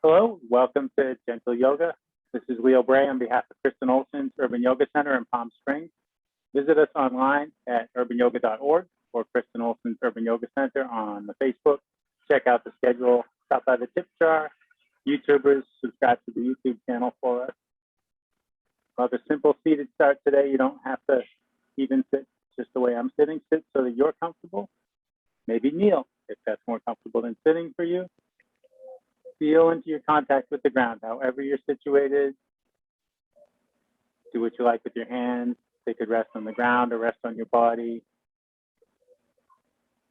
Hello, welcome to Gentle Yoga. This is Leo Bray on behalf of Kristen Olson's Urban Yoga Center in Palm Springs. Visit us online at urbanyoga.org or Kristen Olson's Urban Yoga Center on the Facebook. Check out the schedule, stop by the tip jar. YouTubers, subscribe to the YouTube channel for us. We'll have a simple seated start today. You don't have to even sit just the way I'm sitting. Sit so that you're comfortable. Maybe kneel if that's more comfortable than sitting for you. Feel into your contact with the ground, however you're situated. Do what you like with your hands. They could rest on the ground or rest on your body.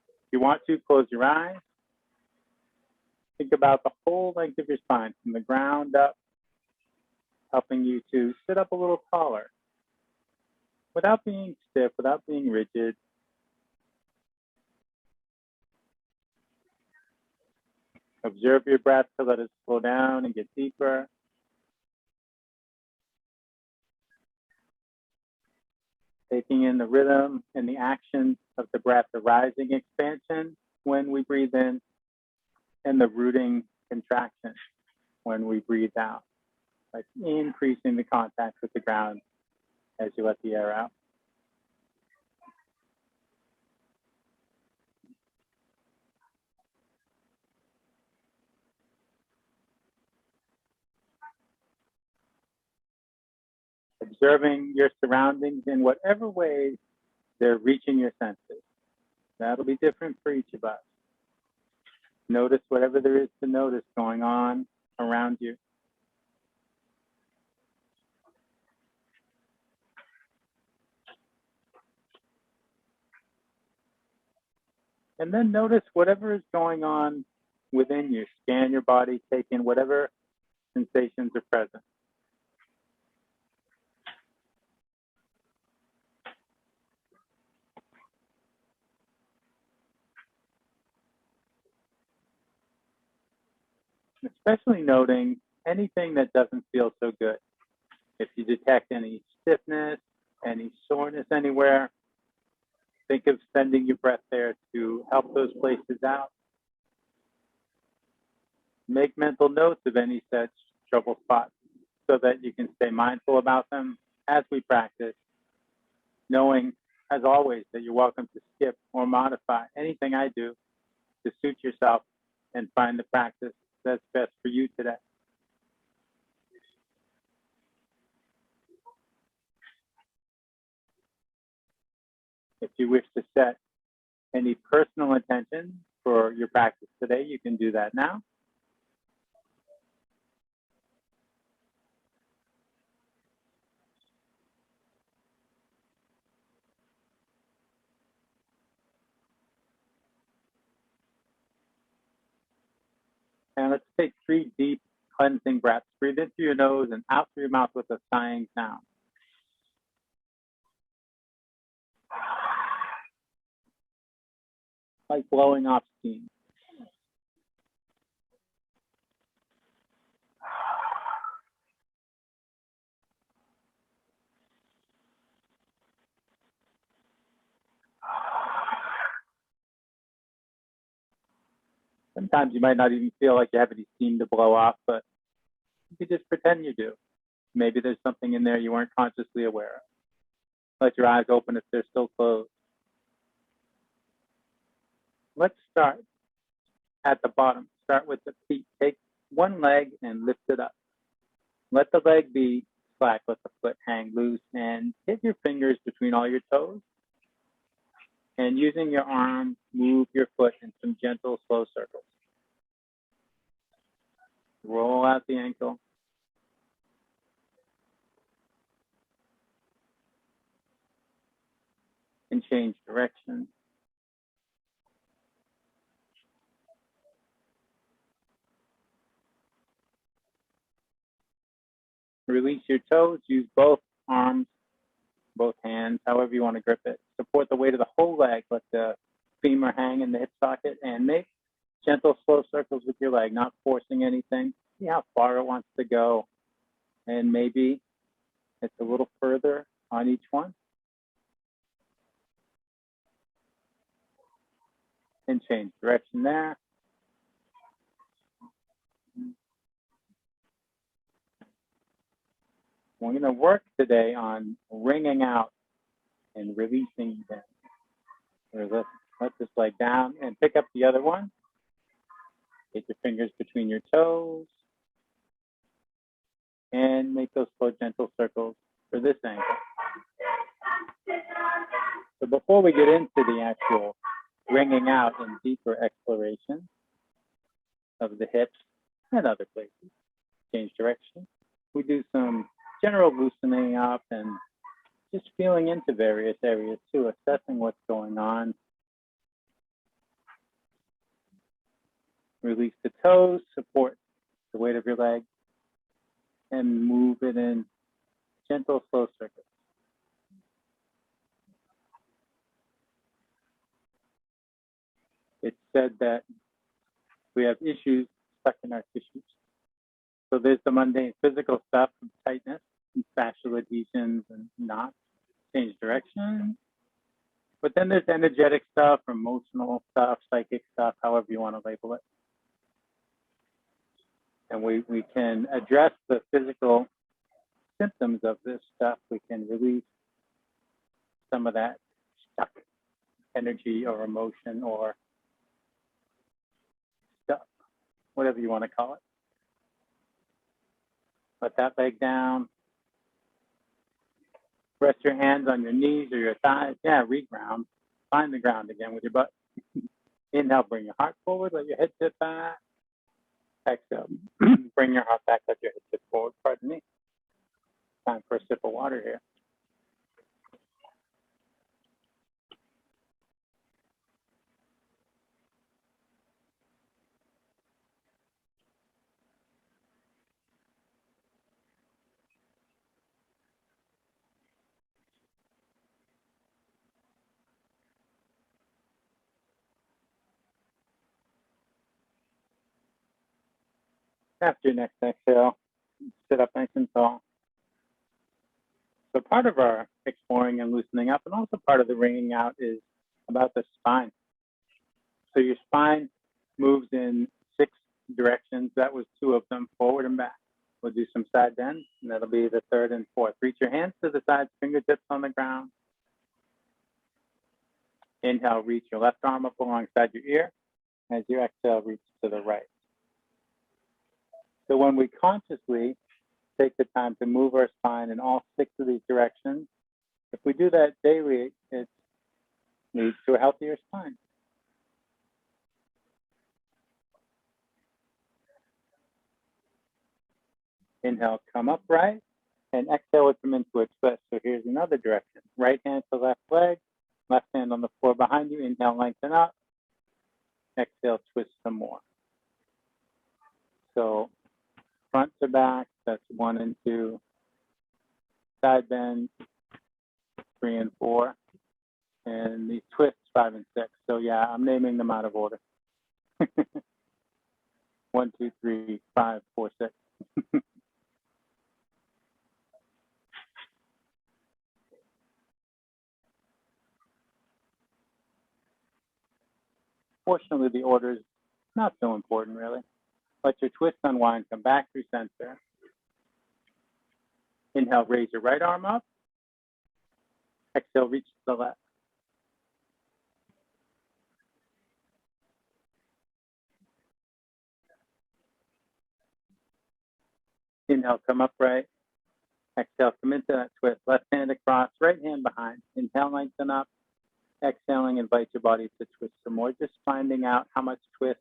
If you want to, close your eyes. Think about the whole length of your spine, from the ground up, helping you to sit up a little taller without being stiff, without being rigid. Observe your breath to let it slow down and get deeper. Taking in the rhythm and the action of the breath, the rising expansion when we breathe in, and the rooting contraction when we breathe out. Like increasing the contact with the ground as you let the air out. Observing your surroundings in whatever ways they're reaching your senses. That'll be different for each of us. Notice whatever there is to notice going on around you. And then notice whatever is going on within you. Scan your body, take in whatever sensations are present. Especially noting anything that doesn't feel so good. If you detect any stiffness, any soreness anywhere, think of sending your breath there to help those places out. Make mental notes of any such trouble spots so that you can stay mindful about them as we practice, knowing, as always, that you're welcome to skip or modify anything I do to suit yourself and find the practice that's best for you today. If you wish to set any personal intention for your practice today, you can do that now. And let's take 3 deep cleansing breaths. Breathe in through your nose and out through your mouth with a sighing sound. Like blowing off steam. Sometimes you might not even feel like you have any steam to blow off, but you could just pretend you do. Maybe there's something in there you weren't consciously aware of. Let your eyes open if they're still closed. Let's start at the bottom. Start with the feet. Take one leg and lift it up. Let the leg be slack. Let the foot hang loose and hit your fingers between all your toes. And using your arm, move your foot in some gentle, slow circles. Roll out the ankle. And change direction. Release your toes. Use both arms, both hands, however you want to grip it. Support the weight of the whole leg. Let the femur hang in the hip socket and make gentle, slow circles with your leg, not forcing anything. See how far it wants to go. And maybe it's a little further on each one. And change direction there. We're going to work today on wringing out and releasing them. Let this leg down and pick up the other one. Get your fingers between your toes and make those slow, gentle circles for this ankle. So before we get into the actual wringing out and deeper exploration of the hips and other places, change direction, we do some general loosening up and just feeling into various areas too, assessing what's going on. Release the toes, support the weight of your leg, and move it in gentle, slow circles. It's said that we have issues stuck in our tissues. So there's the mundane physical stuff, tightness, and fascial adhesions and knots, change direction. But then there's energetic stuff, emotional stuff, psychic stuff, however you want to label it. And we can address the physical symptoms of this stuff. We can release some of that stuck energy or emotion or stuff, whatever you want to call it. Let that leg down. Rest your hands on your knees or your thighs. Yeah, reground. Find the ground again with your butt. Inhale, bring your heart forward. Let your head tip back. Exhale, bring your heart back. Let your head tip forward. Pardon me. Time for a sip of water here. After your next exhale, sit up nice and tall. So part of our exploring and loosening up, and also part of the wringing out, is about the spine. So your spine moves in 6 directions. That was 2 of them, forward and back. We'll do some side bends, and that'll be the 3rd and 4th. Reach your hands to the sides, fingertips on the ground. Inhale, reach your left arm up alongside your ear. As you exhale, reach to the right. So when we consciously take the time to move our spine in all 6 of these directions, if we do that daily, it leads to a healthier spine. Inhale, come upright, and exhale will come into a twist. So here's another direction. Right hand to left leg, left hand on the floor behind you. Inhale, lengthen up. Exhale, twist some more. So front to back, that's 1 and 2. Side bend, 3 and 4. And these twists, 5 and 6. So yeah, I'm naming them out of order. 1, 2, 3, 5, 4, 6. Fortunately, the order is not so important, really. Let your twist unwind, come back through center. Inhale, raise your right arm up. Exhale, reach to the left. Inhale, come upright. Exhale, come into that twist. Left hand across, right hand behind. Inhale, lengthen up. Exhaling, invite your body to twist some more. Just finding out how much twist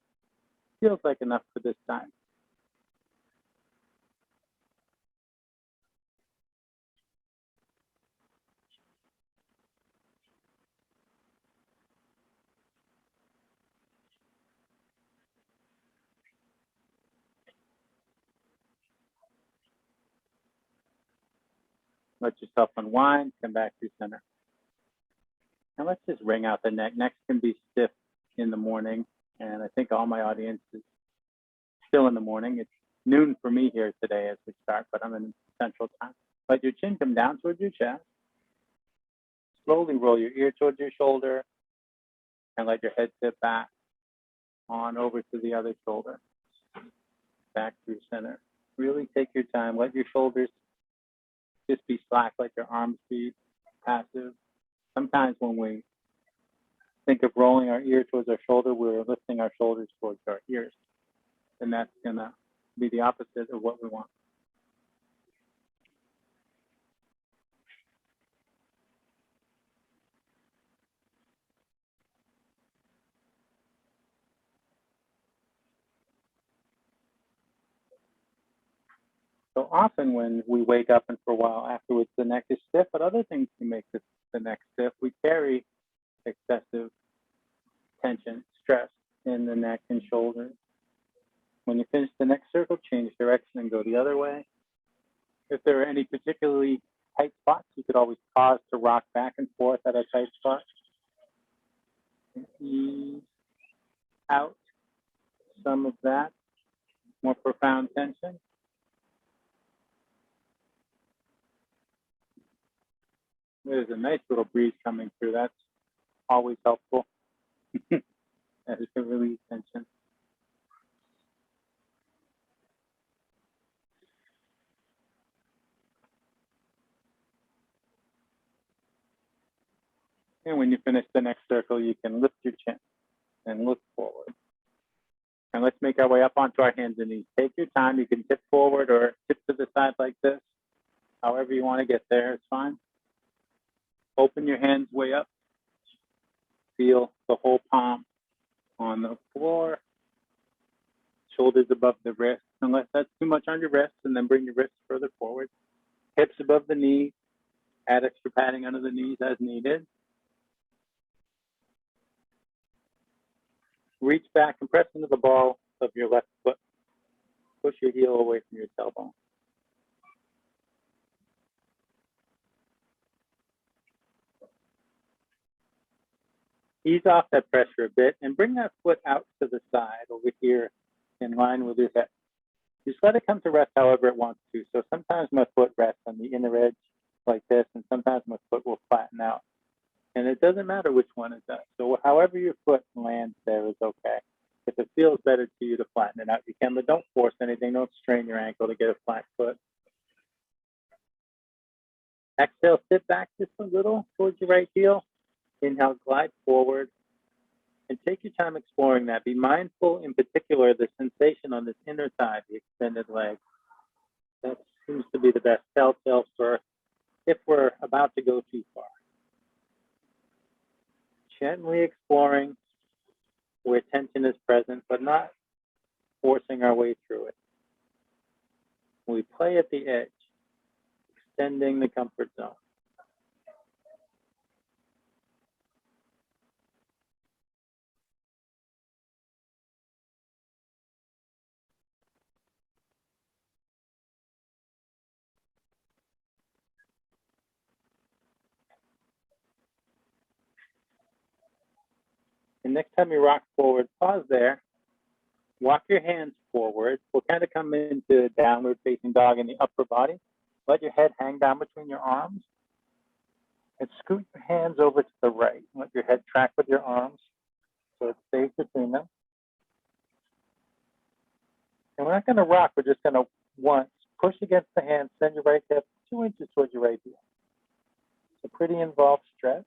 feels like enough for this time. Let yourself unwind, come back to center. And let's just wring out the neck. Neck can be stiff in the morning, and I think all my audience is still in the morning. It's noon for me here today as we start, but I'm in Central Time. Let your chin come down towards your chest. Slowly roll your ear towards your shoulder, and let your head tip back on over to the other shoulder. Back through center. Really take your time. Let your shoulders just be slack, let your arms be passive. Sometimes when we think of rolling our ear towards our shoulder, we're lifting our shoulders towards our ears. And that's gonna be the opposite of what we want. So often when we wake up and for a while afterwards the neck is stiff, but other things can make the neck stiff. We carry excessive tension, stress in the neck and shoulders. When you finish the neck circle, change direction and go the other way. If there are any particularly tight spots, you could always pause to rock back and forth at a tight spot. And ease out some of that more profound tension. There's a nice little breeze coming through. That's always helpful. That is to release tension. And when you finish the next circle, you can lift your chin and look forward. And let's make our way up onto our hands and knees. Take your time. You can tip forward or tip to the side like this. However you want to get there, it's fine. Open your hands way up. Feel the whole palm on the floor. Shoulders above the wrist, unless that's too much on your wrist, and then bring your wrists further forward. Hips above the knee. Add extra padding under the knees as needed. Reach back and press into the ball of your left foot. Push your heel away from your tailbone. Ease off that pressure a bit and bring that foot out to the side over here in line with your hip. Just let it come to rest however it wants to. So sometimes my foot rests on the inner edge like this, and sometimes my foot will flatten out. And it doesn't matter which one it does. So however your foot lands there is okay. If it feels better to you to flatten it out, you can, but don't force anything. Don't strain your ankle to get a flat foot. Exhale, sit back just a little towards your right heel. Inhale, glide forward. And take your time exploring that. Be mindful in particular of the sensation on this inner thigh, the extended leg. That seems to be the best telltale for if we're about to go too far. Gently exploring where tension is present, but not forcing our way through it. We play at the edge, extending the comfort zone. And next time you rock forward, pause there. Walk your hands forward. We'll kind of come into downward facing dog in the upper body. Let your head hang down between your arms. And scoot your hands over to the right. Let your head track with your arms so it stays between them. And we're not going to rock. We're just going to once push against the hand, send your right hip 2 inches towards your right heel. It's a pretty involved stretch.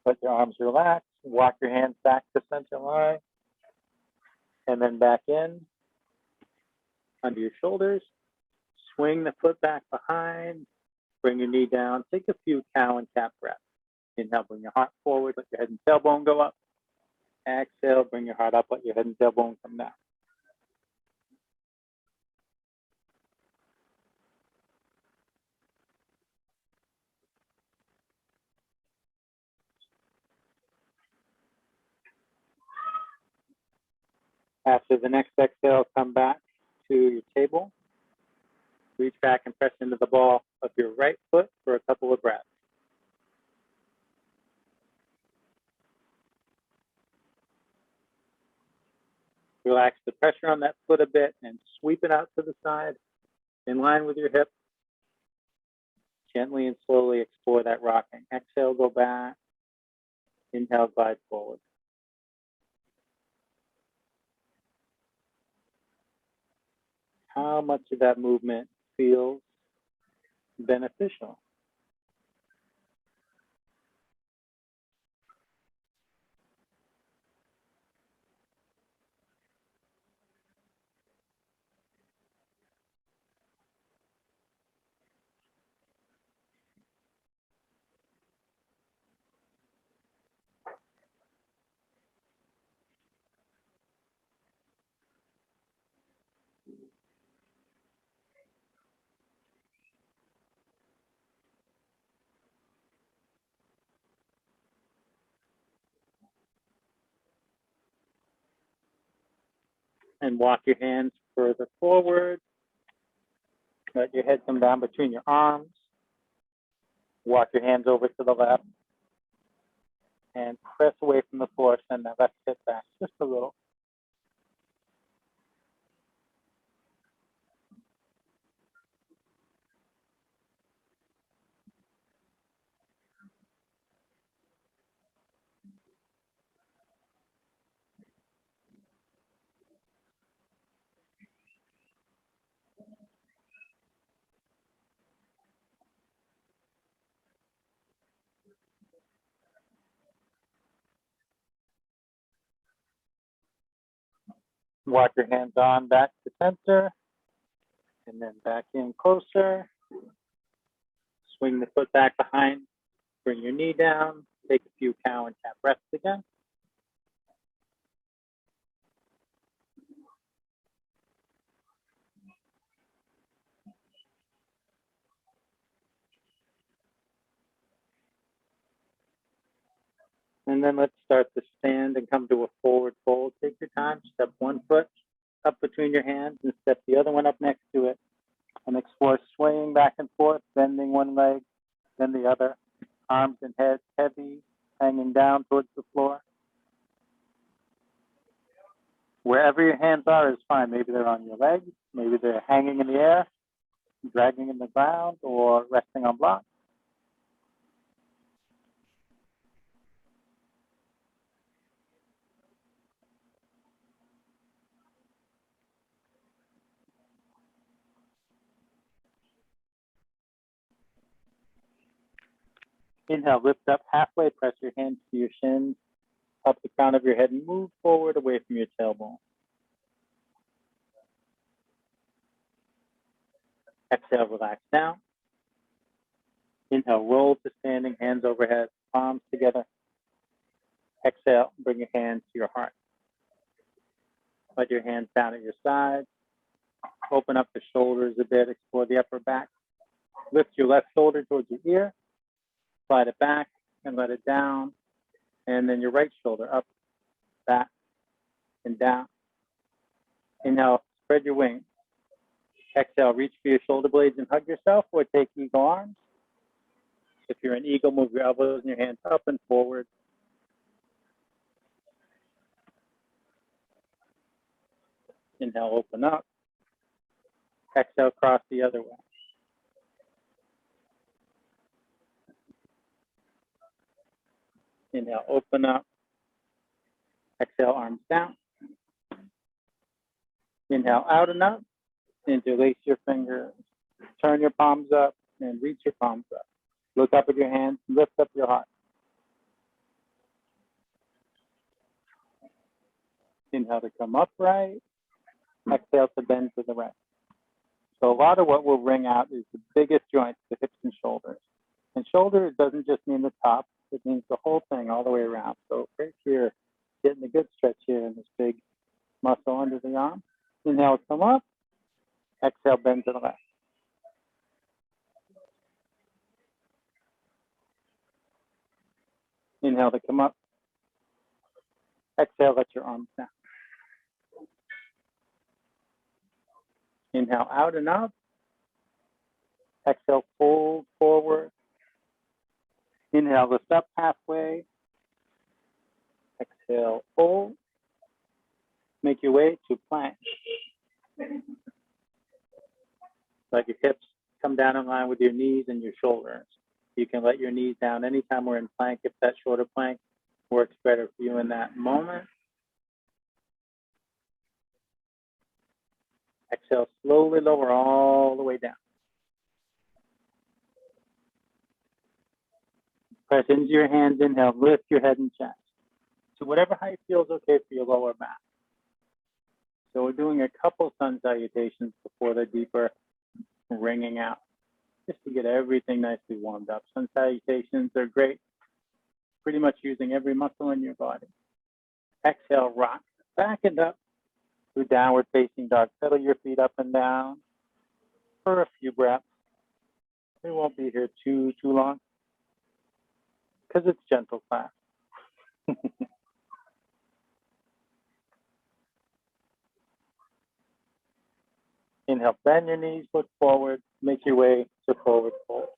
Let your arms relax. Walk your hands back to center line. And then back in. Under your shoulders. Swing the foot back behind. Bring your knee down. Take a few cow and cat breaths. Inhale, bring your heart forward. Let your head and tailbone go up. Exhale, bring your heart up. Let your head and tailbone come down. After the next exhale, come back to your table. Reach back and press into the ball of your right foot for a couple of breaths. Relax the pressure on that foot a bit and sweep it out to the side in line with your hip. Gently and slowly explore that rocking. Exhale, go back. Inhale, glide forward. how much of that movement feels beneficial. And walk your hands further forward. Let your head come down between your arms. Walk your hands over to the left. And press away from the floor. Send that left hip back just a little. Walk your hands on back to center. And then back in closer. Swing the foot back behind. Bring your knee down. Take a few cow and cat breaths again. And then let's start to stand and come to a forward fold. Take your time. Step one foot up between your hands and step the other one up next to it. And explore swaying back and forth, bending one leg, then the other. Arms and head heavy, hanging down towards the floor. Wherever your hands are is fine. Maybe they're on your legs, maybe they're hanging in the air, dragging in the ground, or resting on blocks. Inhale, lift up halfway, press your hands to your shins, up the crown of your head, and move forward away from your tailbone. Exhale, relax down. Inhale, roll to standing, hands overhead, palms together. Exhale, bring your hands to your heart. Let your hands down at your sides. Open up the shoulders a bit, explore the upper back. Lift your left shoulder towards your ear. Slide it back and let it down. And then your right shoulder up, back, and down. Inhale, spread your wings. Exhale, reach for your shoulder blades and hug yourself, or take eagle arms. If you're an eagle, move your elbows and your hands up and forward. Inhale, open up. Exhale, cross the other way. Inhale, open up. Exhale, arms down. Inhale, out and up. Interlace your fingers. Turn your palms up and reach your palms up. Look up at your hands, lift up your heart. Inhale to come upright. Exhale to bend to the right. So a lot of what we'll wring out is the biggest joints, the hips and shoulders. And shoulder doesn't just mean the top, it means the whole thing all the way around. So right here, getting a good stretch here in this big muscle under the arm. Inhale, come up. Exhale, bend to the left. Inhale to come up. Exhale, let your arms down. Inhale, out and up. Exhale, fold forward. Inhale, lift up halfway. Exhale, fold. Make your way to plank. Let your hips come down in line with your knees and your shoulders. You can let your knees down anytime we're in plank if that shorter plank works better for you in that moment. Exhale, slowly lower all the way down. Press into your hands, inhale, lift your head and chest to whatever height feels okay for your lower back. So we're doing a couple sun salutations before the deeper wringing out, just to get everything nicely warmed up. Sun salutations are great, pretty much using every muscle in your body. Exhale, rock back and up to downward facing dog. Settle your feet up and down for a few breaths. We won't be here too long because it's gentle class. Inhale, bend your knees, look forward, make your way to forward fold.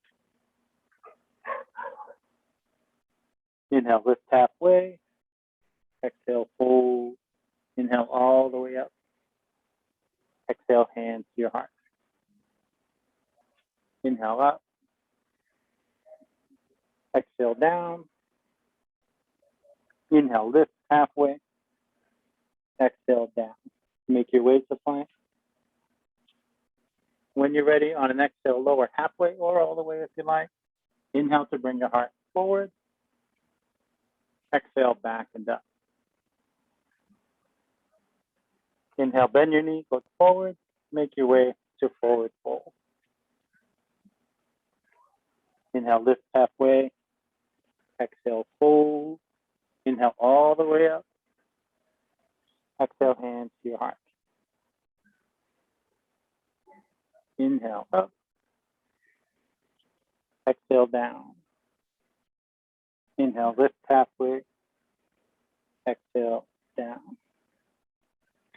Inhale, lift halfway. Exhale, fold. Inhale all the way up. Exhale, hands to your heart. Inhale up. Exhale down. Inhale, lift halfway. Exhale down. Make your way to plank. When you're ready, on an exhale, lower halfway or all the way if you like. Inhale to bring your heart forward. Exhale, back and up. Inhale, bend your knees, look forward. Make your way to forward fold. Inhale, lift halfway. Exhale, fold. Inhale all the way up. Exhale, hands to your heart. Inhale up. Exhale down. Inhale, lift halfway. Exhale down.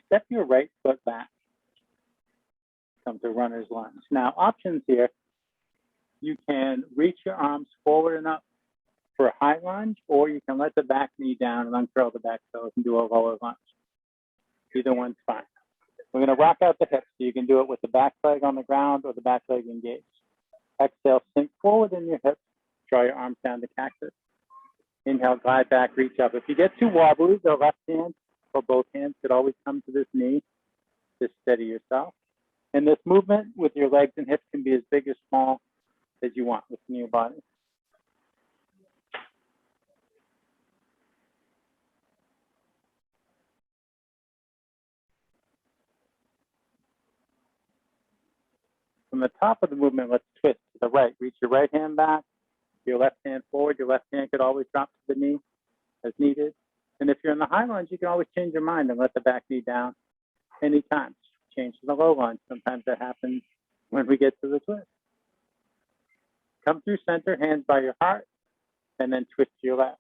Step your right foot back. Come to runner's lunge. Now, options here. You can reach your arms forward and up for a high lunge, or you can let the back knee down and uncurl the back toes and do a lower lunge. Either one's fine. We're going to rock out the hips, so you can do it with the back leg on the ground or the back leg engaged. Exhale, sink forward in your hips. Draw your arms down to cactus. Inhale, glide back, reach up. If you get too wobbly, the left hand or both hands could always come to this knee. Just steady yourself. And this movement with your legs and hips can be as big or small as you want within your body. From the top of the movement, let's twist to the right. Reach your right hand back, your left hand forward. Your left hand could always drop to the knee as needed. And if you're in the high lunge, you can always change your mind and let the back knee down anytime. Change to the low lunge. Sometimes that happens when we get to the twist. Come through center, hands by your heart, and then twist to your left.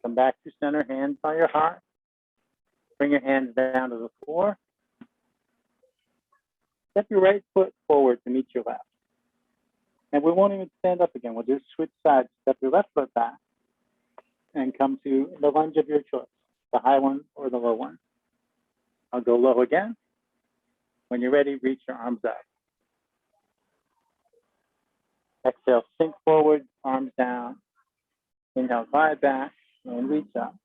Come back to center, hands by your heart. Bring your hands down to the floor. Step your right foot forward to meet your left. And we won't even stand up again. We'll just switch sides. Step your left foot back and come to the lunge of your choice, the high one or the low one. I'll go low again. When you're ready, reach your arms up. Exhale, sink forward, arms down. Inhale, glide back and reach up.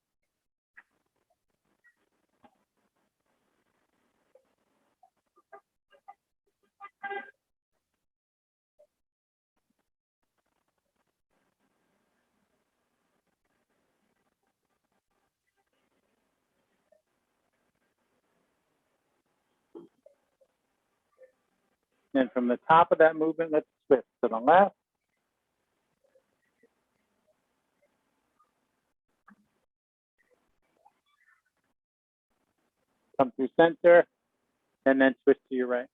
And from the top of that movement, let's twist to the left. Come through center, and then twist to your right.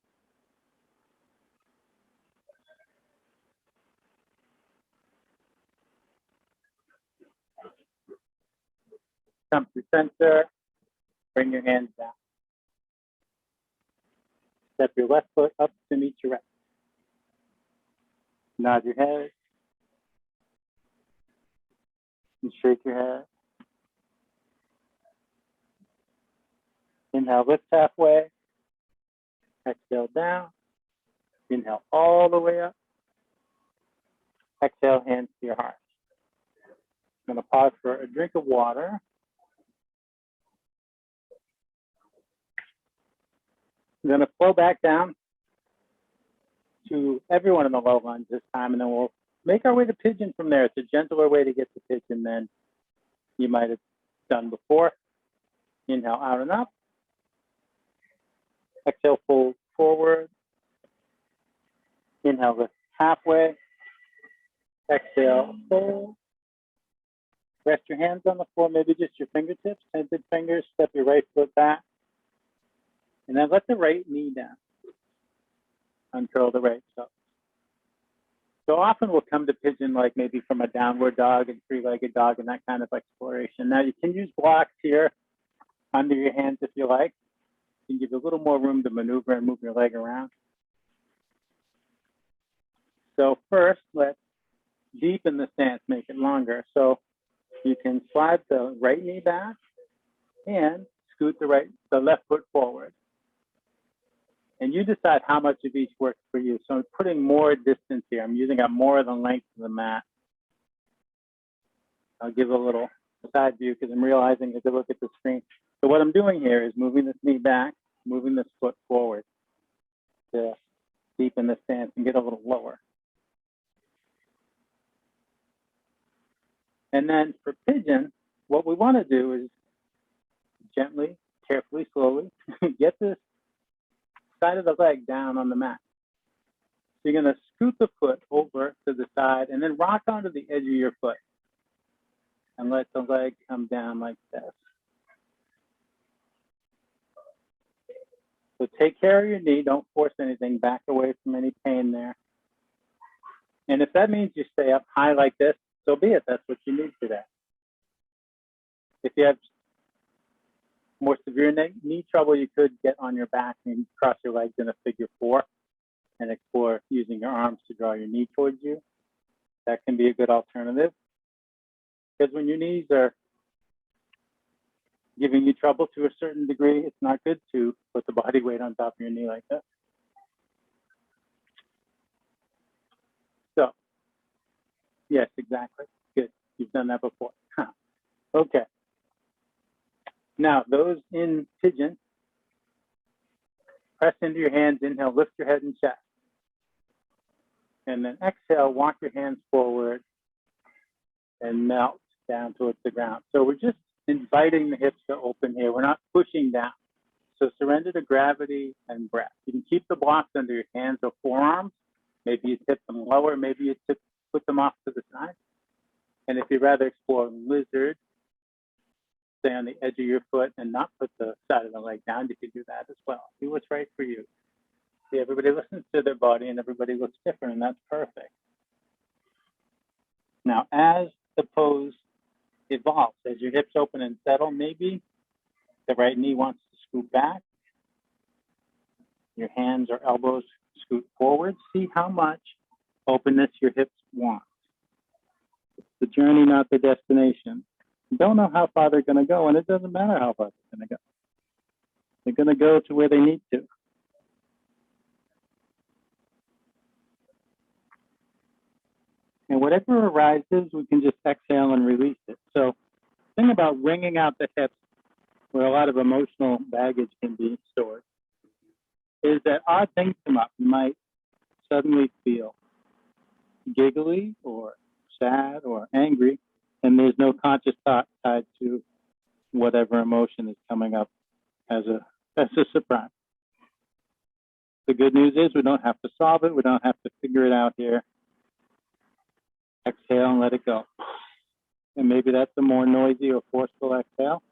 Come through center, bring your hands down. Step your left foot up to meet your right. Nod your head. And shake your head. Inhale, lift halfway. Exhale down. Inhale all the way up. Exhale, hands to your heart. I'm going to pause for a drink of water. I'm going to flow back down to everyone in the low lunge this time, and then we'll make our way to pigeon from there. It's a gentler way to get to pigeon than you might have done before. Inhale out and up. Exhale, fold forward. Inhale, lift halfway. Exhale, fold. Rest your hands on the floor, maybe just your fingertips, tented fingers. Step your right foot back. And then let the right knee down. Uncurl the right toe. So often we'll come to pigeon like maybe from a downward dog and three-legged dog and that kind of exploration. Now you can use blocks here under your hands if you like. You can give you a little more room to maneuver and move your leg around. So first, let's deepen the stance, make it longer. So you can slide the right knee back and scoot the left foot forward. And you decide how much of each works for you. So I'm putting more distance here. I'm using up more of the length of the mat. I'll give a little side view because I'm realizing as I look at the screen. So what I'm doing here is moving this knee back, moving this foot forward to deepen the stance and get a little lower. And then for pigeon, what we want to do is gently, carefully, slowly get this side of the leg down on the mat. So you're going to scoot the foot over to the side and then rock onto the edge of your foot and let the leg come down like this. So take care of your knee. Don't force anything. Back away from any pain there. And if that means you stay up high like this, so be it. That's what you need today. If you have more severe knee trouble, you could get on your back and cross your legs in a figure four and explore using your arms to draw your knee towards you. That can be a good alternative. Because when your knees are giving you trouble to a certain degree, it's not good to put the body weight on top of your knee like this. So, yes, exactly. Good. You've done that before. Okay. Now, those in pigeon, press into your hands, inhale, lift your head and chest. And then exhale, walk your hands forward and melt down towards the ground. So we're just inviting the hips to open here. We're not pushing down. So surrender to gravity and breath. You can keep the blocks under your hands or forearms. Maybe you tip them lower, maybe you put them off to the side. And if you'd rather explore lizard, stay on the edge of your foot and not put the side of the leg down, you can do that as well. Do what's right for you. See, everybody listens to their body and everybody looks different, and that's perfect. Now, as the pose evolves, as your hips open and settle, maybe the right knee wants to scoot back. Your hands or elbows scoot forward. See how much openness your hips want. It's the journey, not the destination. You don't know how far they're going to go, and it doesn't matter how far they're going to go. They're going to go to where they need to. And whatever arises, we can just exhale and release it. So the thing about wringing out the hips, where a lot of emotional baggage can be stored, is that odd things come up. You might suddenly feel giggly or sad or angry, and there's no conscious thought tied to whatever emotion is coming up as a surprise. The good news is we don't have to solve it. We don't have to figure it out here. Exhale and let it go. And maybe that's a more noisy or forceful exhale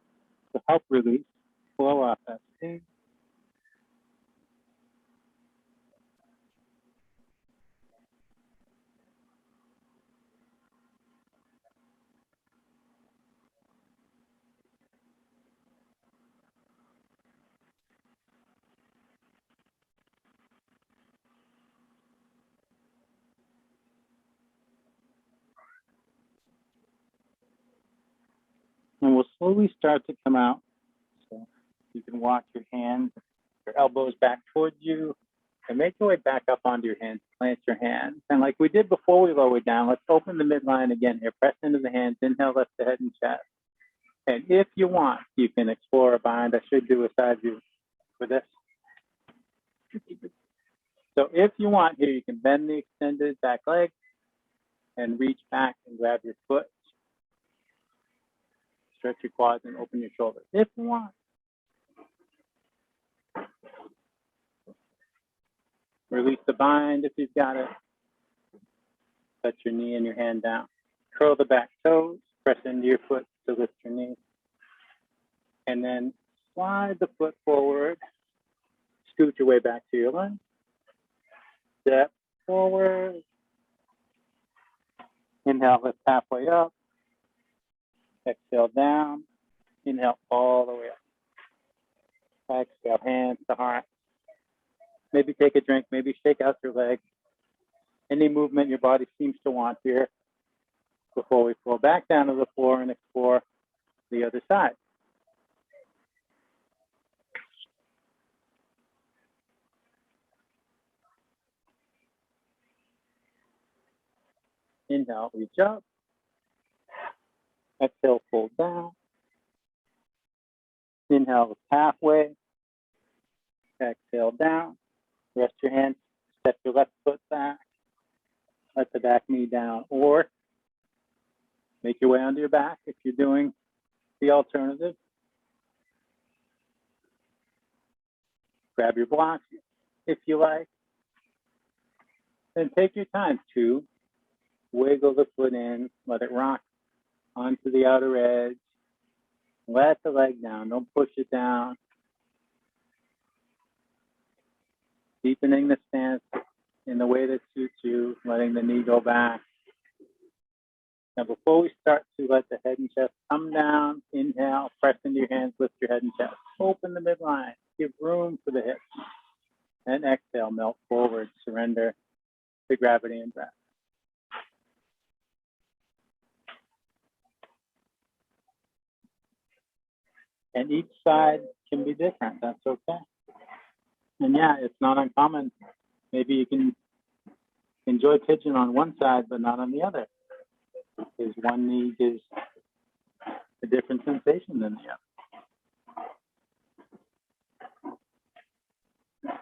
to help release, flow off that steam. And we'll slowly start to come out. So you can walk your hands, your elbows back towards you, and make your way back up onto your hands. plant your hands. And like we did before we lowered down, let's open the midline again here. Press into the hands, inhale, lift the head and chest. And if you want, you can explore a bind. I should do a side view for this. So if you want here, you can bend the extended back leg and reach back and grab your foot. Stretch your quads and open your shoulders if you want. Release the bind if you've got it. Set your knee and your hand down. Curl the back toes. Press into your foot to lift your knee. And then slide the foot forward. Scoot your way back to your lunge. Step forward. Inhale, lift halfway up. Exhale down. Inhale all the way up. Exhale, hands to heart. Maybe take a drink, maybe shake out your legs. Any movement your body seems to want here before we flow back down to the floor and explore the other side. Inhale, reach up. Exhale, fold down. Inhale, halfway. Exhale, down. Rest your hands. Step your left foot back. Let the back knee down. Or make your way onto your back if you're doing the alternative. Grab your blocks if you like. Then take your time to wiggle the foot in. Let it rock onto the outer edge. Let the leg down. Don't push it down. Deepening the stance in the way that suits you, letting the knee go back. Now, before we start to let the head and chest come down, inhale, press into your hands, lift your head and chest. Open the midline, give room for the hips. And exhale, melt forward, surrender to gravity and breath. And each side can be different, that's okay. And yeah, it's not uncommon. Maybe you can enjoy pigeon on one side, but not on the other. Because one knee gives a different sensation than the other.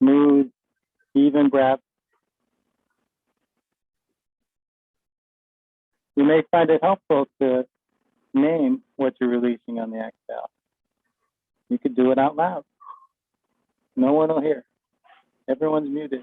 Smooth, even breath. You may find it helpful to name what you're releasing on the exhale. You could do it out loud. No one will hear. Everyone's muted.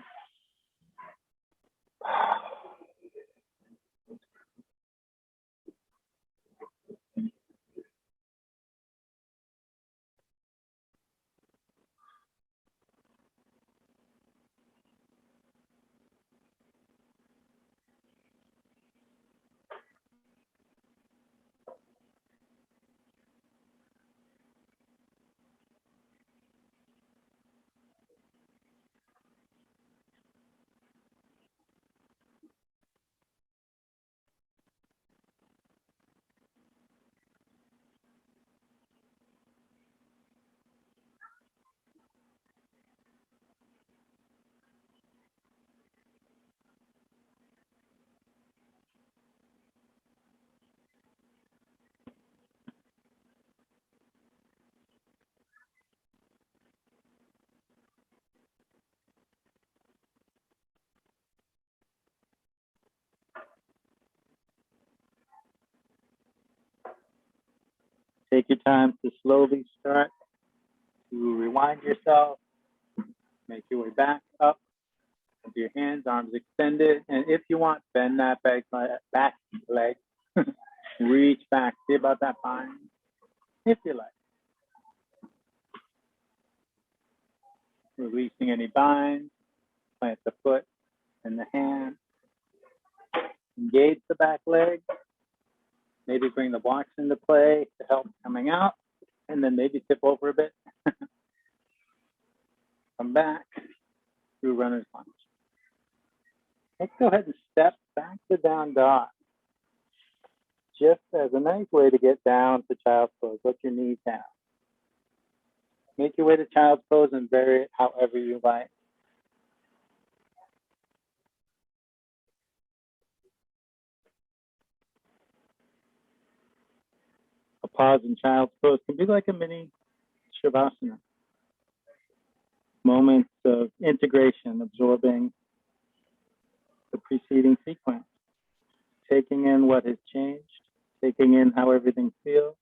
Take your time to slowly start to rewind yourself. Make your way back up with your hands, arms extended. And if you want, bend that back leg. Reach back. See about that bind, if you like. Releasing any bind. Plant the foot and the hand. Engage the back leg. Maybe bring the blocks into play to help coming out. And then maybe tip over a bit. Come back through runner's lunge. Let's go ahead and step back to down dog. just as a nice way to get down to child's pose. Let your knees down. Make your way to child's pose and vary it however you like. A pause in child's pose can be like a mini Shavasana. Moments of integration, absorbing the preceding sequence, taking in what has changed, taking in how everything feels.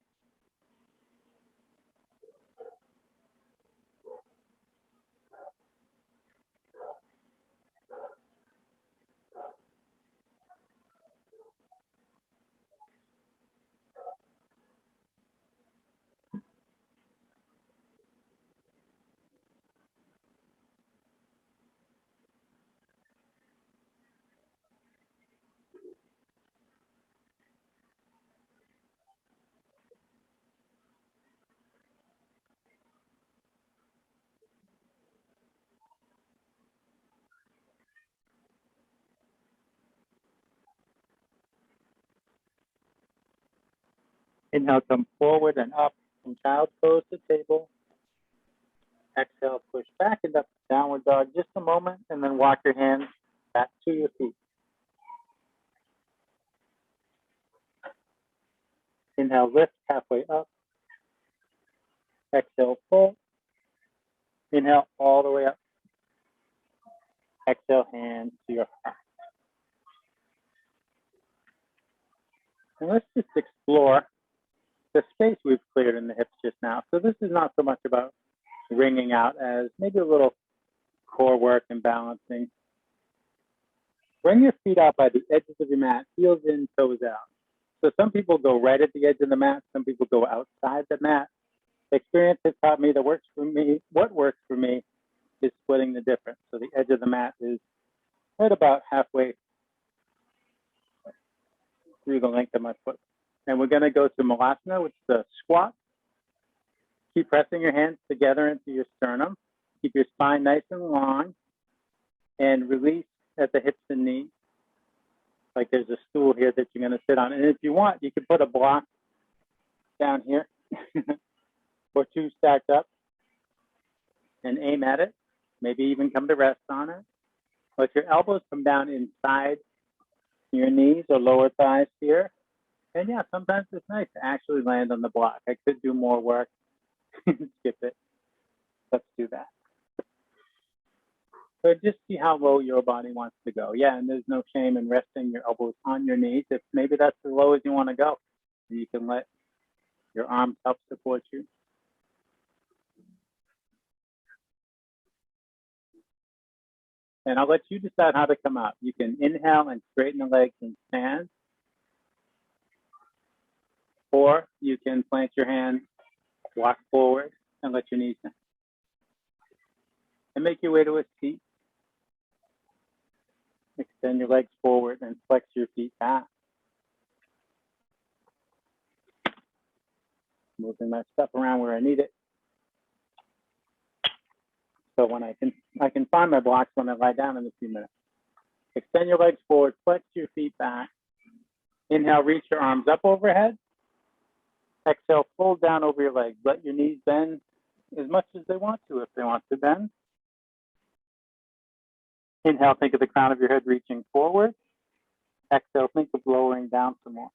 Inhale, come forward and up from child's pose to table. Exhale, push back into downward dog just a moment, and then walk your hands back to your feet. Inhale, lift halfway up. Exhale, fold. Inhale, all the way up. Exhale, hands to your heart. And let's just explore the space we've cleared in the hips just now. So this is not so much about wringing out as maybe a little core work and balancing. Bring your feet out by the edges of your mat, heels in, toes out. So some people go right at the edge of the mat, some people go outside the mat. Experience has taught me that what works for me is splitting the difference. So the edge of the mat is right about halfway through the length of my foot. And we're gonna go to Malasana, which is a squat. Keep pressing your hands together into your sternum. Keep your spine nice and long and release at the hips and knees. Like there's a stool here that you're gonna sit on. And if you want, you can put a block down here or two stacked up and aim at it. Maybe even come to rest on it. Let your elbows come down inside your knees or lower thighs here. And yeah, sometimes it's nice to actually land on the block. I could do more work. Skip it. Let's do that. So just see how low your body wants to go. Yeah, and there's no shame in resting your elbows on your knees. If maybe that's as low as you want to go, you can let your arms help support you. And I'll let you decide how to come up. You can inhale and straighten the legs and stand. Or you can plant your hands, walk forward, and let your knees down. And make your way to a seat. Extend your legs forward and flex your feet back. Moving my stuff around where I need it. So when I can find my blocks when I lie down in a few minutes. Extend your legs forward, flex your feet back. Inhale, reach your arms up overhead. Exhale, fold down over your legs. Let your knees bend as much as they want to, if they want to bend. Inhale, think of the crown of your head reaching forward. Exhale, think of lowering down some more.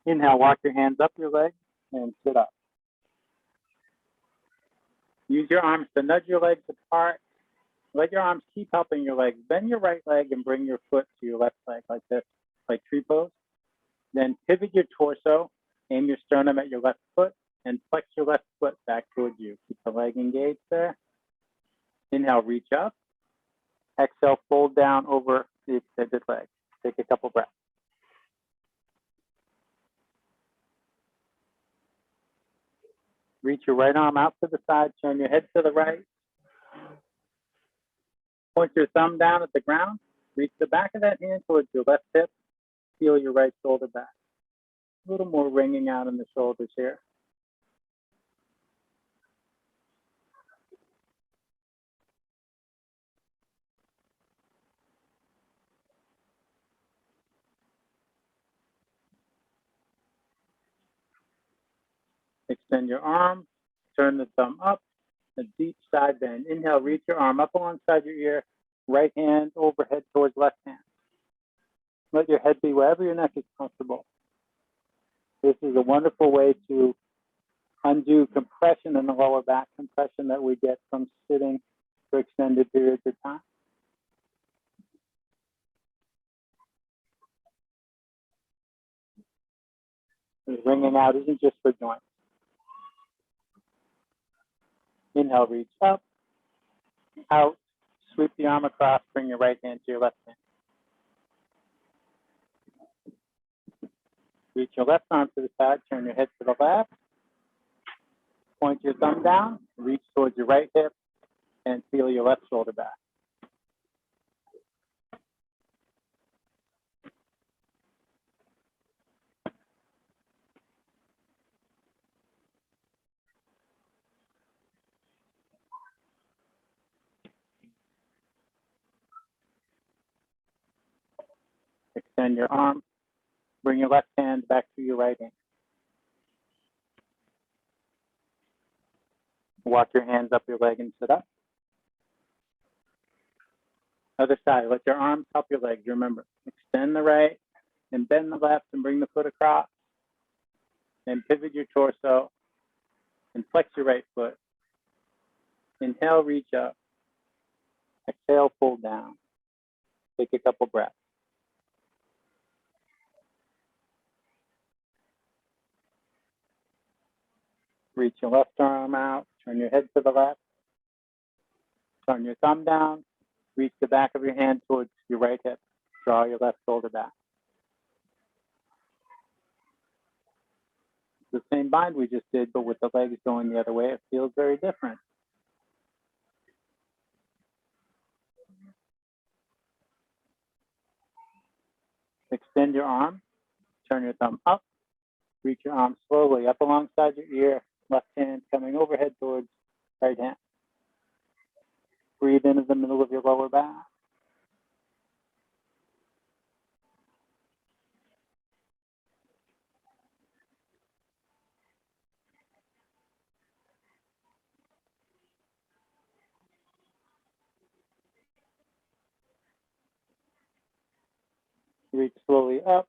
Inhale, walk your hands up your legs and sit up. Use your arms to nudge your legs apart Let your arms keep helping your legs. Bend your right leg and bring your foot to your left leg like this, like tree pose. Then pivot your torso, aim your sternum at your left foot, and flex your left foot back towards you. Keep the leg engaged there. Inhale, reach up. Exhale, fold down over the extended leg. Take a couple breaths. Reach your right arm out to the side, turn your head to the right. Point your thumb down at the ground. Reach the back of that hand towards your left hip. Feel your right shoulder back. A little more wringing out in the shoulders here. Extend your arm. Turn the thumb up. A deep side bend. Inhale, reach your arm up alongside your ear. Right hand overhead towards left hand. Let your head be wherever your neck is comfortable. This is a wonderful way to undo compression in the lower back, compression that we get from sitting for extended periods of time. Wringing out isn't just for joints. Inhale, reach up, out, sweep the arm across, bring your right hand to your left hand. Reach your left arm to the side, turn your head to the left, point your thumb down, reach towards your right hip, and feel your left shoulder back. Extend your arm, bring your left hand back to your right hand. Walk your hands up your leg and sit up. Other side, let your arms help your legs. Remember, extend the right and bend the left and bring the foot across. Then pivot your torso and flex your right foot. Inhale, reach up. Exhale, fold down. Take a couple breaths. Reach your left arm out. Turn your head to the left. Turn your thumb down. Reach the back of your hand towards your right hip. Draw your left shoulder back. The same bind we just did, but with the legs going the other way, it feels very different. Extend your arm. Turn your thumb up. Reach your arm slowly up alongside your ear. Left hand coming overhead towards right hand. Breathe into the middle of your lower back. Reach slowly up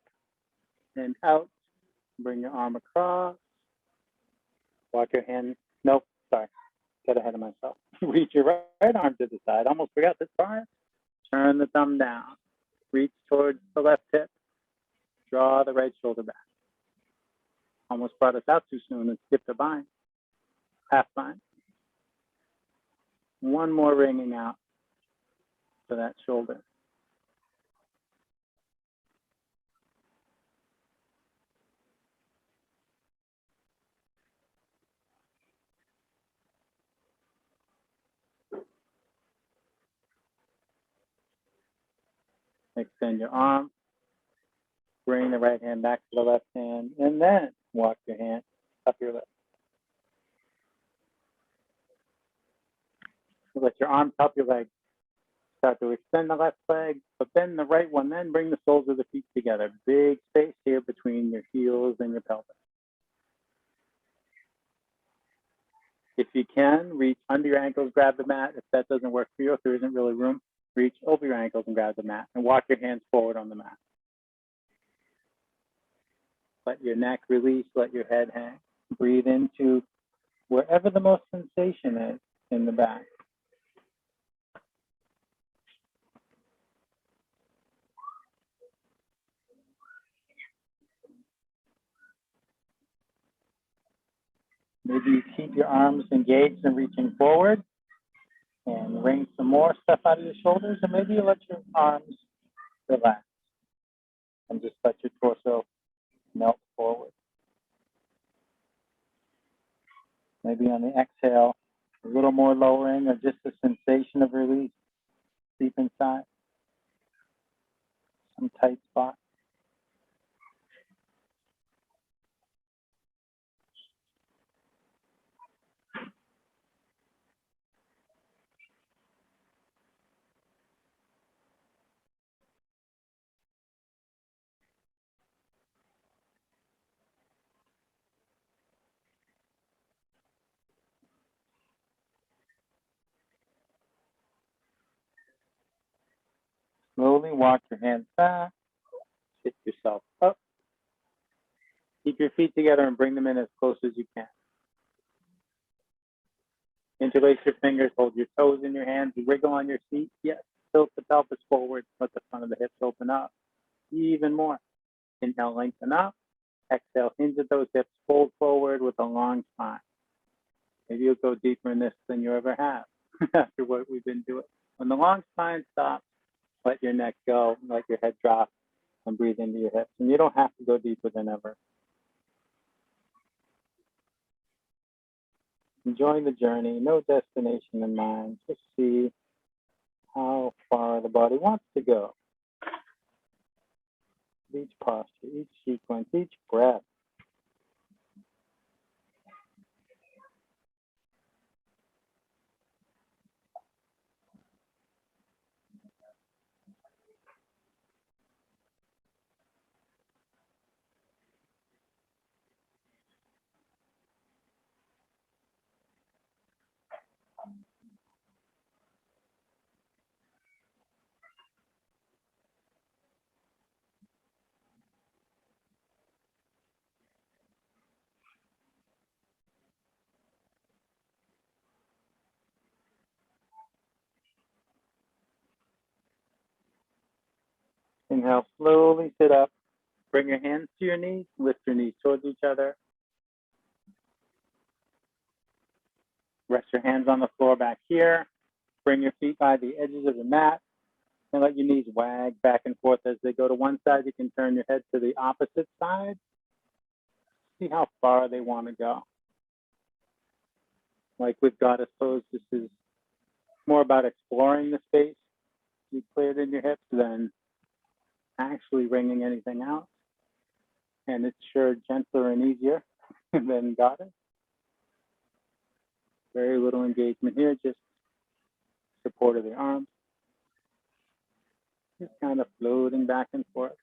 and out. Bring your arm across. Walk your hand. Nope, sorry. Get ahead of myself. Reach your right arm to the side. Almost forgot this part. Turn the thumb down. Reach towards the left hip. Draw the right shoulder back. Almost brought us out too soon and skipped a bind. Half bind. One more wringing out to that shoulder. Extend your arm. Bring the right hand back to the left hand, and then walk your hand up your lip. Let your arms help your legs. Start to extend the left leg, but bend the right one. Then bring the soles of the feet together. Big space here between your heels and your pelvis. If you can, reach under your ankles, grab the mat. If that doesn't work for you, if there isn't really room, reach over your ankles and grab the mat and walk your hands forward on the mat. Let your neck release, let your head hang. Breathe into wherever the most sensation is in the back. Maybe you keep your arms engaged and reaching forward and wring some more stuff out of your shoulders, and maybe you let your arms relax and just let your torso melt forward. Maybe on the exhale, a little more lowering or just a sensation of release deep inside, some tight spot. Slowly walk your hands back, sit yourself up. Keep your feet together and bring them in as close as you can. Interlace your fingers, hold your toes in your hands, wiggle on your seat. Yes, tilt the pelvis forward, let the front of the hips open up. Even more. Inhale, lengthen up. Exhale, hinge at those hips, fold forward with a long spine. Maybe you'll go deeper in this than you ever have after what we've been doing. When the long spine stops, let your neck go, let your head drop, and breathe into your hips. And you don't have to go deeper than ever. Enjoying the journey, no destination in mind. Just see how far the body wants to go. Each posture, each sequence, each breath. Inhale, slowly sit up. Bring your hands to your knees, lift your knees towards each other. Rest your hands on the floor back here. Bring your feet by the edges of the mat and let your knees wag back and forth as they go to one side. You can turn your head to the opposite side. See how far they want to go. Like with goddess pose, this is more about exploring the space you cleared in your hips than actually wringing anything out. And it's sure gentler and easier than goddess. Very little engagement here, just support of the arms. Just kind of floating back and forth.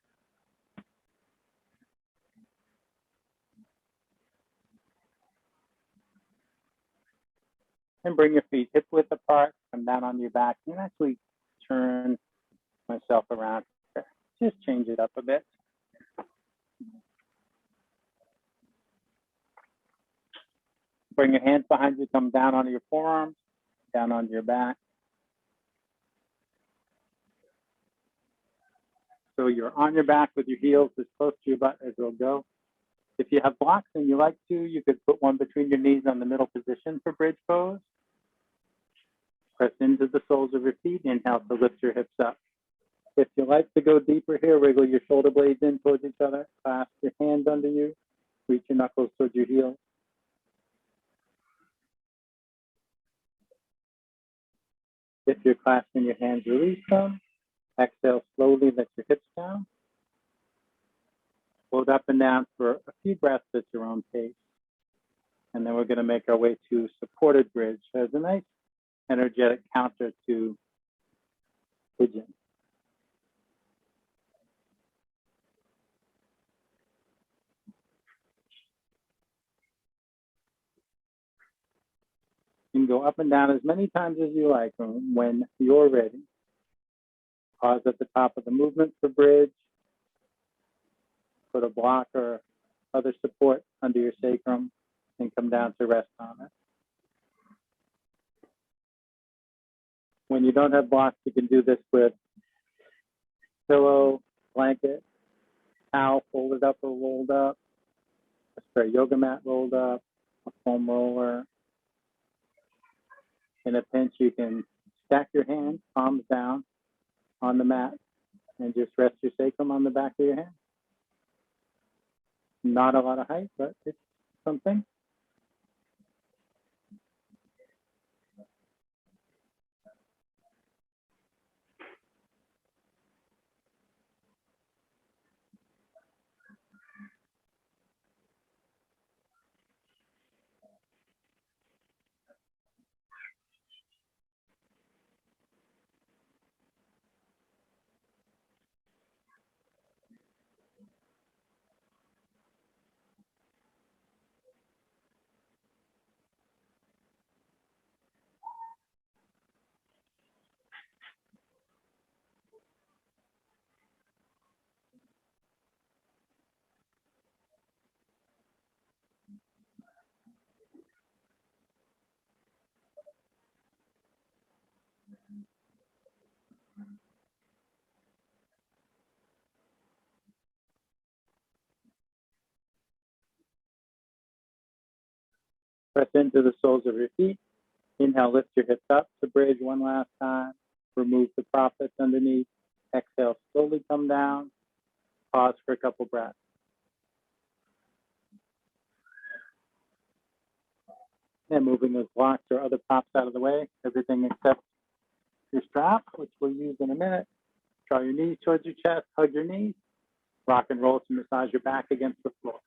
And bring your feet hip width apart, come down on your back, and actually turn myself around here. Just change it up a bit. Bring your hands behind you, come down onto your forearms, down onto your back. So you're on your back with your heels as close to your butt as they'll go. If you have blocks and you like to, you could put one between your knees on the middle position for bridge pose. Press into the soles of your feet, inhale to lift your hips up. If you like to go deeper here, wiggle your shoulder blades in towards each other, clasp your hands under you, reach your knuckles towards your heels. If you're clasping your hands, release them. Exhale slowly, let your hips down. Float up and down for a few breaths at your own pace. And then we're going to make our way to supported bridge as a nice energetic counter to pigeon. You can go up and down as many times as you like when you're ready. Pause at the top of the movement for bridge. Put a block or other support under your sacrum and come down to rest on it. When you don't have blocks, you can do this with pillow, blanket, towel folded up or rolled up, a spare yoga mat rolled up, a foam roller. In a pinch, you can stack your hands, palms down on the mat, and just rest your sacrum on the back of your hand. Not a lot of height, but it's something. Press into the soles of your feet. Inhale, lift your hips up to bridge one last time. Remove the prop that's underneath. Exhale, slowly come down. Pause for a couple breaths. And moving those blocks or other props out of the way, everything except your strap, which we'll use in a minute. Draw your knees towards your chest, hug your knees, rock and roll to massage your back against the floor.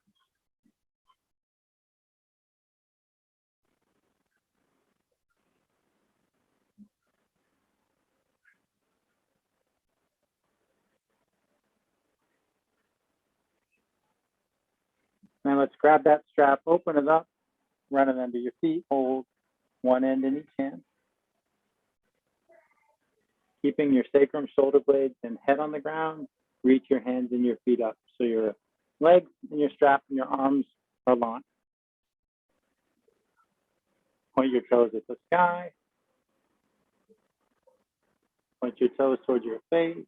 Now let's grab that strap, open it up, run it under your feet, hold one end in each hand. Keeping your sacrum, shoulder blades, and head on the ground, reach your hands and your feet up so your legs and your strap and your arms are launched. Point your toes at the sky. Point your toes towards your face.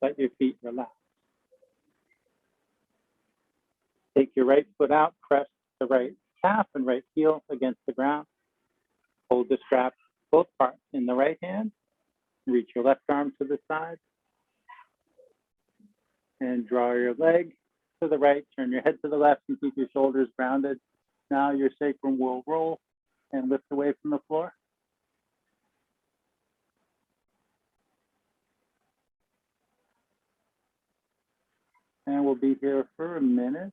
Let your feet relax. Take your right foot out, press the right calf and right heel against the ground. Hold the strap, both parts in the right hand. Reach your left arm to the side. And draw your leg to the right, turn your head to the left and keep your shoulders grounded. Now your sacrum will roll and lift away from the floor. And we'll be here for a minute,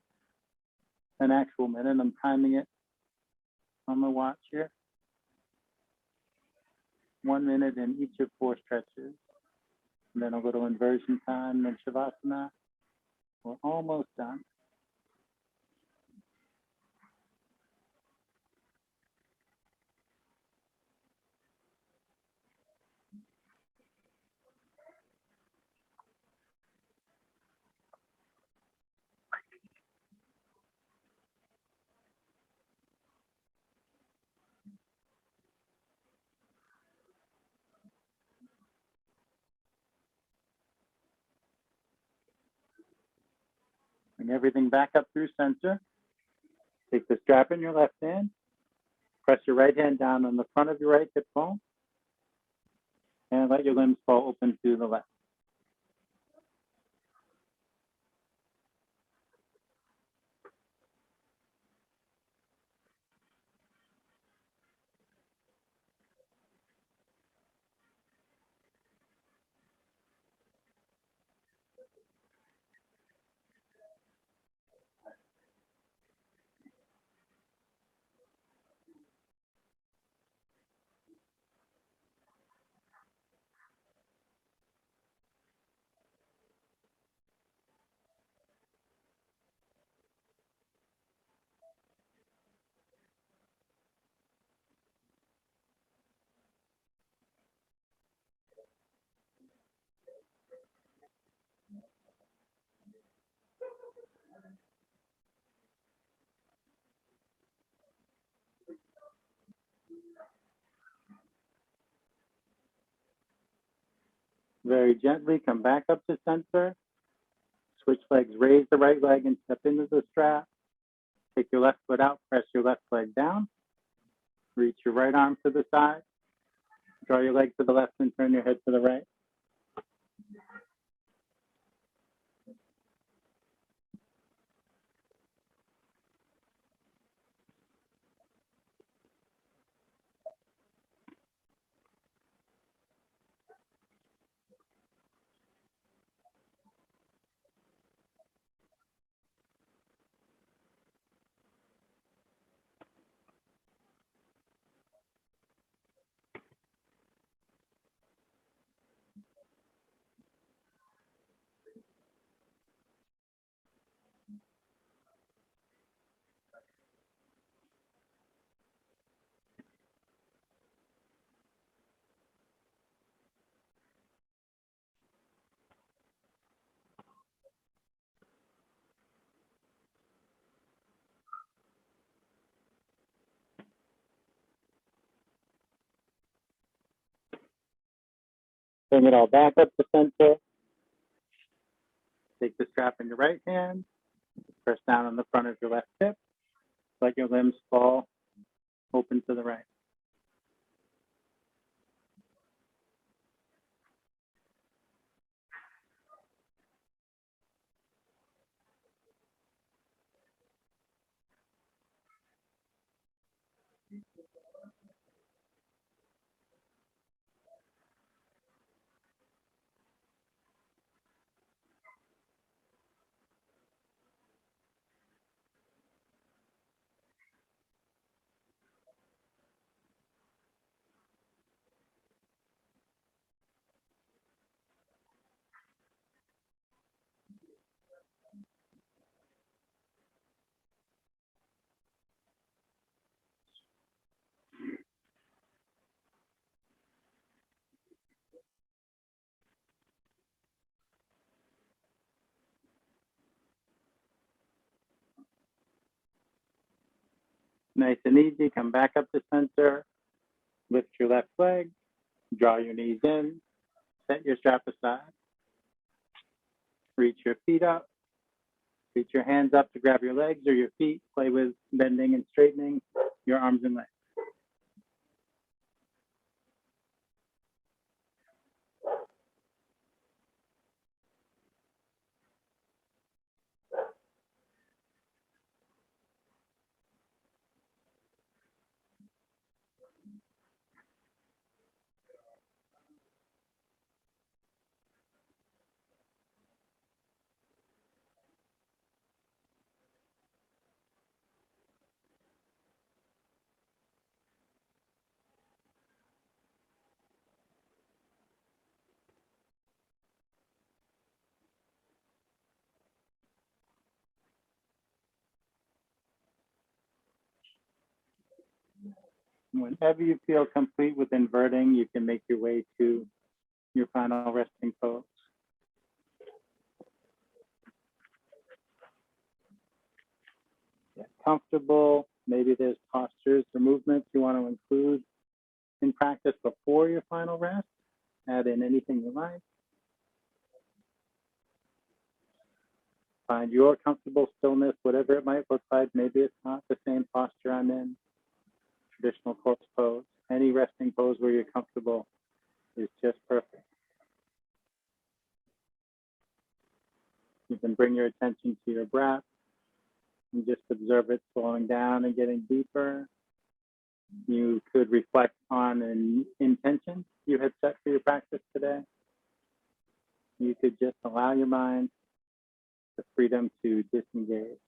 an actual minute. I'm timing it on the watch here. 1 minute in each of 4 stretches. And then I'll go to inversion time, then Shavasana. We're almost done. Bring everything back up through center. Take the strap in your left hand. Press your right hand down on the front of your right hip bone. And let your limbs fall open to the left. Very gently come back up to center. Switch legs, raise the right leg and step into the strap. Take your left foot out, press your left leg down. Reach your right arm to the side. Draw your leg to the left and turn your head to the right. Bring it all back up to center. Take the strap in your right hand. Press down on the front of your left hip. Let your limbs fall open to the right. Nice and easy. Come back up to center. Lift your left leg. Draw your knees in. Set your strap aside. Reach your feet up. Reach your hands up to grab your legs or your feet. Play with bending and straightening your arms and legs. Whenever you feel complete with inverting, you can make your way to your final resting pose. Get comfortable. Maybe there's postures or movements you want to include in practice before your final rest. Add in anything you like. Find your comfortable stillness, whatever it might look like. Maybe it's not the same posture I'm in. Traditional corpse pose. Any resting pose where you're comfortable is just perfect. You can bring your attention to your breath and just observe it slowing down and getting deeper. You could reflect on an intention you had set for your practice today. You could just allow your mind the freedom to disengage.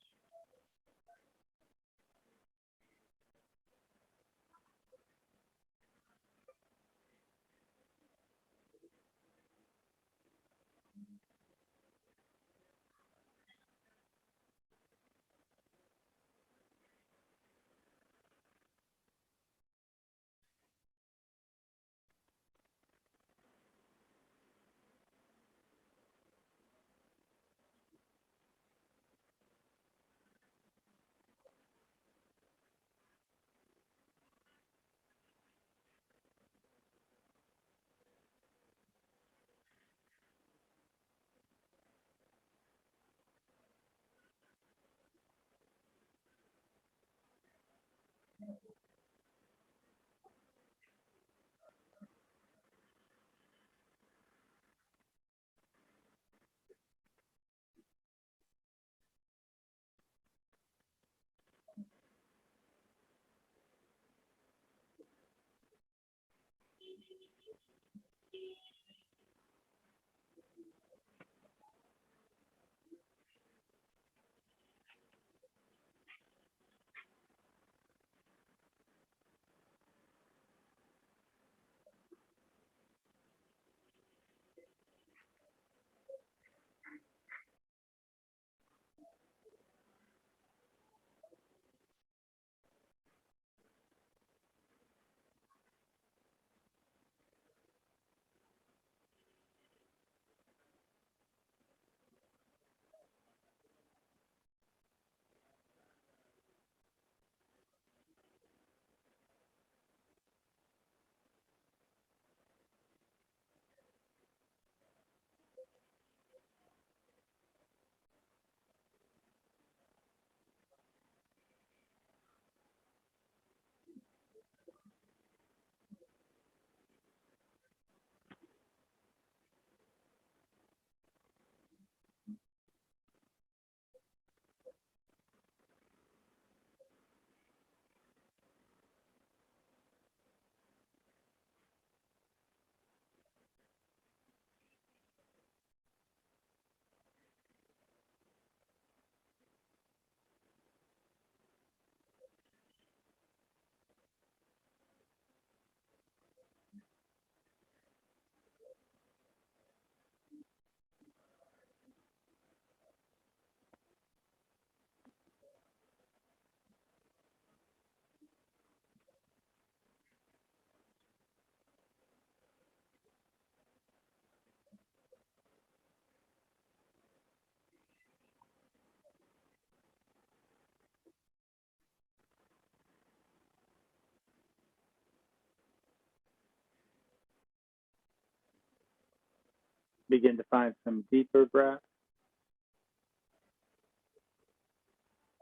Begin to find some deeper breaths.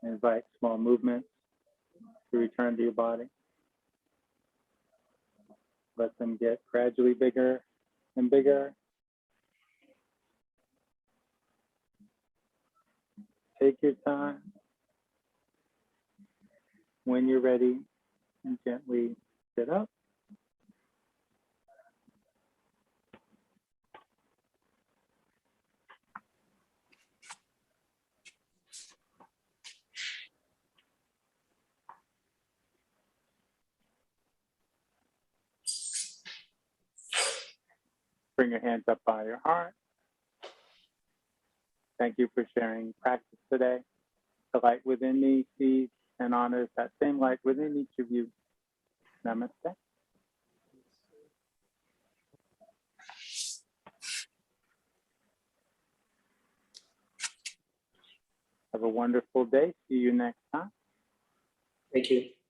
Invite small movements to return to your body. Let them get gradually bigger and bigger. Take your time. When you're ready, and gently sit up. Bring your hands up by your heart. Thank you for sharing practice today. The light within me sees and honors that same light within each of you. Namaste. Have a wonderful day. See you next time. Thank you.